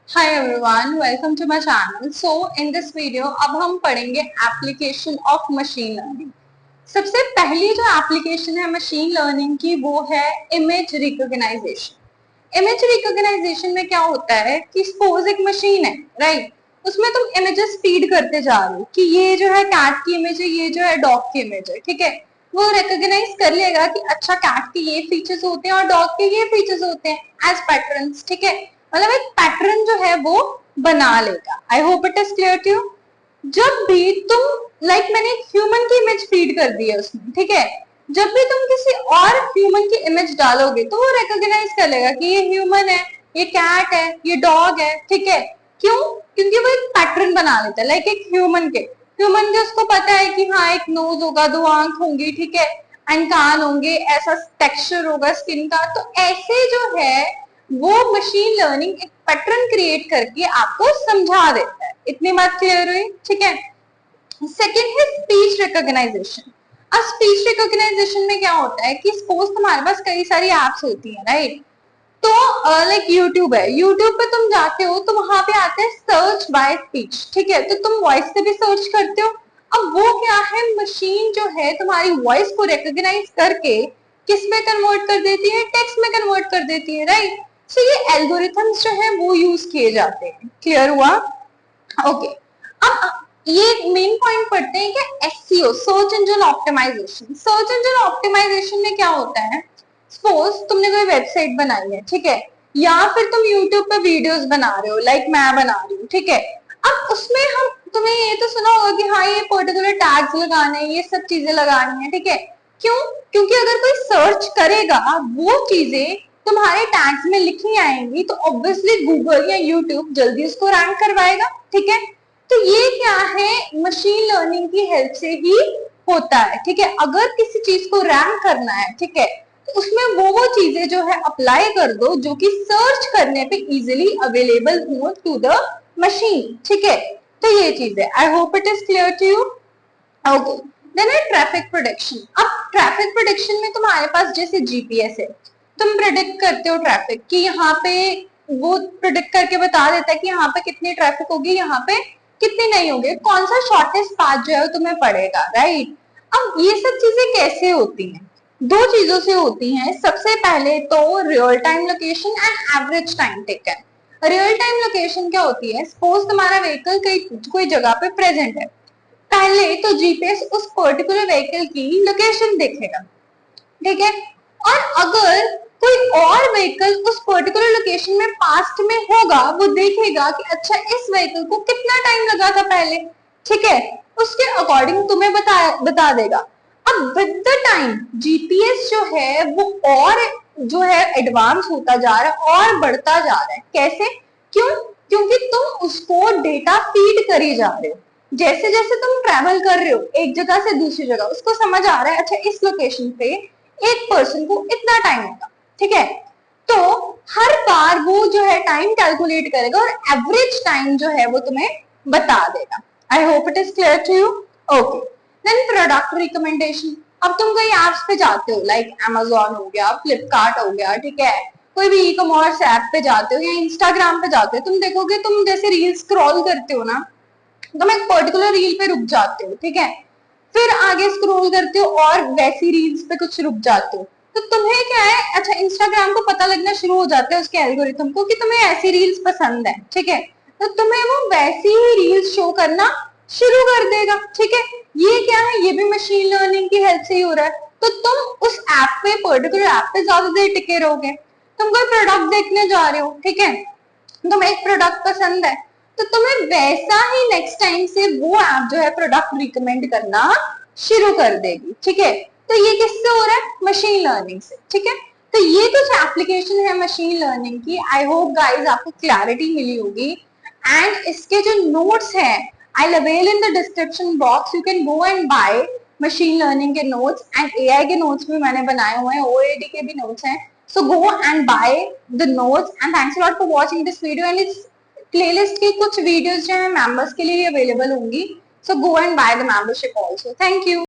Hi everyone, welcome to my channel. So in this video अब हम पढ़ेंगे application of machine learning. सबसे पहली जो एप्लीकेशन है मशीन लर्निंग की वो है इमेज रिकॉग्नाइजेशन। इमेज रिकॉग्नाइजेशन में क्या होता है कि सपोज एक मशीन है, राइट, उसमें तुम इमेजेस फीड करते जा रहे हो कि ये जो है कैट की इमेज है, ये जो है डॉग की इमेज है, ठीक है। वो रिकॉग्नाइज कर लेगा कि अच्छा कैट के ये फीचर्स होते हैं और डॉग के ये फीचर्स होते हैं एज पैटर्न्स, ठीक है। मतलब एक पैटर्न जो है वो बना लेगा। I hope it is clear to you. जब भी तुम मैंने एक ह्यूमन की इमेज फीड कर दी है उसमें, ठीक है, जब भी तुम किसी और ह्यूमन की इमेज डालोगे तो वो रिकॉग्नाइज कर लेगा कि ये ह्यूमन है, ये कैट है, ये डॉग है, ठीक है। क्यों? क्योंकि वो एक पैटर्न बना लेता है एक ह्यूमन के उसको पता है कि हाँ एक नोज होगा, दो आंख होंगी, ठीक है, एंड कान होंगे, ऐसा टेक्सचर होगा स्किन का। तो ऐसे जो है वो मशीन लर्निंग एक पैटर्न क्रिएट करके आपको समझा देता है। इतनी बात क्लियर हुई, ठीक है। सेकेंड है स्पीच रिकॉग्नाइजेशन। अब स्पीच रिकॉग्नाइजेशन में क्या होता है कि सपोज तुम्हारे पास कई सारी एप्स होती है, राइट। तो यूट्यूब है, यूट्यूब पे तुम जाते हो तो वहां पे आते हैं सर्च बाय स्पीच, ठीक है। तो तुम वॉइस से भी सर्च करते हो। अब वो क्या है, मशीन जो है तुम्हारी वॉइस को रिकॉग्नाइज करके किस में कन्वर्ट कर देती है, टेक्स्ट में कन्वर्ट कर देती है, राइट। सो ये एल्गोरिथम्स जो है वो यूज किए जाते हैं। क्लियर हुआ? ओके। अब ये मेन पॉइंट पढ़ते हैं कि SEO, search engine optimisation. Search engine optimisation में क्या होता है, सपोज तुमने कोई वेबसाइट बनाई है, ठीक है, या फिर तुम यूट्यूब पे वीडियोस बना रहे हो, मैं बना रही हूँ, ठीक है। अब उसमें हम तुम्हें ये तो सुना होगा कि हाँ ये पर्टिकुलर टैग्स लगाने हैं, ये सब चीजें लगानी है, ठीक है। क्यों? क्योंकि अगर कोई सर्च करेगा वो चीजें तुम्हारे टैग्स में लिखी आएंगी तो ऑब्वियसली गूगल या यूट्यूब जल्दी उसको रैंक करवाएगा, ठीक है। तो ये क्या है, मशीन लर्निंग की हेल्प से ही होता है, ठीक है। अगर किसी चीज को रैंक करना है, ठीक है, तो उसमें वो चीजें जो है अप्लाई कर दो जो कि सर्च करने पे इजीली अवेलेबल हो टू द मशीन, ठीक है। तो ये चीज है। I hope it is clear to you. Okay. Then है ट्रैफिक प्रोडिक्शन। अब ट्रैफिक प्रोडिक्शन में तुम्हारे पास जैसे जीपीएस है, तुम प्रिडिक्ट करते हो ट्रैफिक कि यहाँ पे, वो प्रिडिक्ट करके बता देता है कि यहाँ पे कितनी ट्रैफिक होगी, यहाँ पे कितनी नहीं होगी, कौन सा शॉर्टेस्ट पाथ जो है तुम्हें पड़ेगा, राइट। अब ये सब चीजें कैसे होती हैं? दो चीजों से होती हैं। सबसे पहले तो real time location and average time taken. Real time location क्या होती है, सपोज तुम्हारा व्हीकल कोई जगह पे प्रेजेंट है, पहले तो जीपीएस उस पर्टिकुलर व्हीकल की लोकेशन देखेगा, ठीक है। और अगर कोई और व्हीकल उस पर्टिकुलर लोकेशन में पास्ट में होगा, वो देखेगा कि अच्छा इस व्हीकल को कितना टाइम लगा था पहले, ठीक है, उसके अकॉर्डिंग तुम्हें बता देगा। अब विद द टाइम जीपीएस जो है वो और जो है एडवांस होता जा रहा है और बढ़ता जा रहा है। कैसे? क्यों? क्योंकि तुम उसको डेटा फीड करी जा रहे हो। जैसे जैसे तुम ट्रेवल कर रहे हो एक जगह से दूसरी जगह, उसको समझ आ रहा है अच्छा इस लोकेशन पे एक पर्सन को इतना टाइम होगा, ठीक है। तो हर बार वो जो है टाइम कैलकुलेट करेगा और एवरेज टाइम जो है वो तुम्हें बता देगा। I hope it is clear to you. Okay. Then product recommendation. अब तुम कई एप्स पे जाते हो, Amazon हो गया, फ्लिपकार्ट हो गया, ठीक है, कोई भी ई कॉमर्स ऐप पे जाते हो या इंस्टाग्राम पे जाते हो, तुम देखोगे, तुम जैसे रील स्क्रॉल करते हो ना, तुम एक पर्टिकुलर रील पे रुक जाते हो, ठीक है, फिर आगे स्क्रॉल करते हो और वैसी रील्स पे कुछ रुक जाते हो। तो तुम्हें क्या है, अच्छा इंस्टाग्राम को पता लगना शुरू हो जाता है उसके एल्गोरिथम को कि तुम्हें ऐसी रील्स पसंद है, ठीक है, तो तुम्हें वो वैसी ही रील्स शो करना शुरू कर देगा, ठीक है। ये क्या है, ये भी मशीन लर्निंग की हेल्प से ही हो रहा है। तो तुम उस ऐप पे, पर्टिकुलर ऐप पे ज्यादा देर टिके रहोगे। तुम कोई प्रोडक्ट देखने जा रहे हो, ठीक है, तुम्हें एक प्रोडक्ट पसंद है, तो तुम्हें वैसा ही नेक्स्ट टाइम से वो ऐप जो है प्रोडक्ट रिकमेंड करना शुरू कर देगी, ठीक है। तो ये किससे हो रहा है? मशीन लर्निंग से, ठीक है। तो ये कुछ एप्लीकेशन है मशीन लर्निंग की। आई होप गाइज आपको क्लैरिटी मिली होगी। एंड इसके जो नोट्स हैं I avail in the description box, you can go and buy machine learning के नोट्स एंड एआई के नोट्स भी मैंने बनाए हुए हैं, ओएडी के भी नोट्स हैं। So go and buy the notes and thanks a lot for watching this video and its playlist की कुछ videos जो है members के लिए अवेलेबल होंगी। So go and buy the membership also. Thank you.